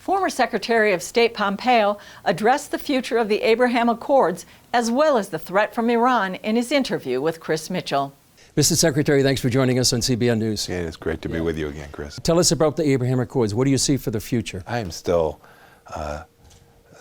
Former Secretary of State Pompeo addressed the future of the Abraham Accords as well as the threat from Iran in his interview with Chris Mitchell. Mr. Secretary, thanks for joining us on CBN News. Yeah, it's great to be with you again, Chris. Tell us about the Abraham Accords. What do you see for the future? I am still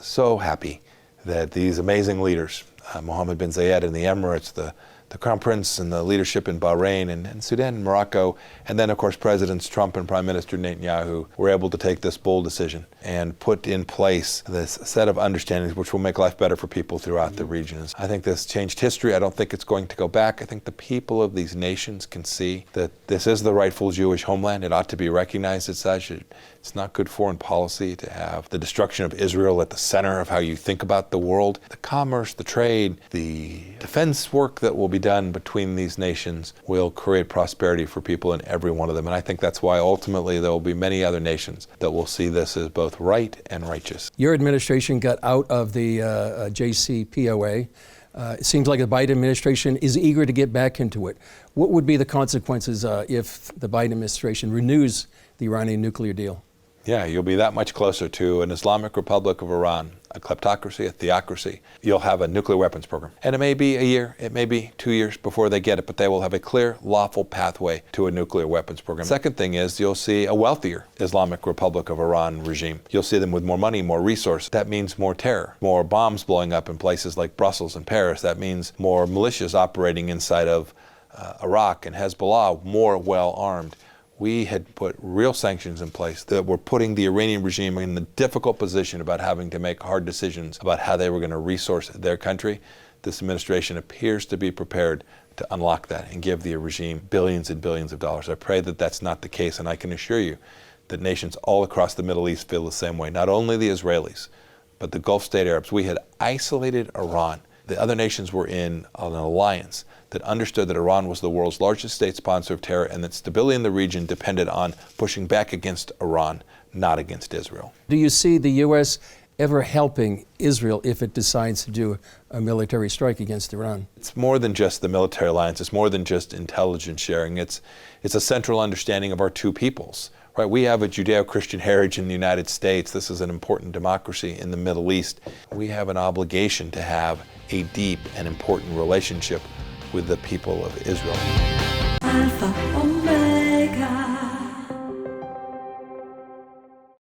so happy that these amazing leaders, Mohamed bin Zayed in the Emirates, the Crown Prince and the leadership in Bahrain and Sudan and Morocco, and then of course Presidents Trump and Prime Minister Netanyahu were able to take this bold decision and put in place this set of understandings which will make life better for people throughout the regions. I think this changed history. I don't think it's going to go back. I think the people of these nations can see that this is the rightful Jewish homeland. It ought to be recognized as such. It's not good foreign policy to have the destruction of Israel at the center of how you think about the world. The commerce, the trade, the defense work that will be done between these nations will create prosperity for people in every one of them. And I think that's why ultimately there will be many other nations that will see this as both right and righteous. Your administration got out of the JCPOA. It seems like the Biden administration is eager to get back into it. What would be the consequences if the Biden administration renews the Iranian nuclear deal? Yeah, you'll be that much closer to an Islamic Republic of Iran, a kleptocracy, a theocracy. You'll have a nuclear weapons program. And it may be a year, it may be 2 years before they get it, but they will have a clear, lawful pathway to a nuclear weapons program. Second thing is you'll see a wealthier Islamic Republic of Iran regime. You'll see them with more money, more resources. That means more terror, more bombs blowing up in places like Brussels and Paris. That means more militias operating inside of Iraq and Hezbollah, more well-armed. We had put real sanctions in place that were putting the Iranian regime in the difficult position about having to make hard decisions about how they were going to resource their country. This administration appears to be prepared to unlock that and give the regime billions and billions of dollars. I pray that that's not the case, and I can assure you that nations all across the Middle East feel the same way. Not only the Israelis, but the Gulf state Arabs. We had isolated Iran. The other nations were in an alliance that understood that Iran was the world's largest state sponsor of terror and that stability in the region depended on pushing back against Iran, not against Israel. Do you see the U.S. ever helping Israel if it decides to do a military strike against Iran? It's more than just the military alliance. It's more than just intelligence sharing. It's a central understanding of our two peoples. Right, we have a Judeo-Christian heritage in the United States. This is an important democracy in the Middle East. We have an obligation to have a deep and important relationship with the people of Israel. Alpha,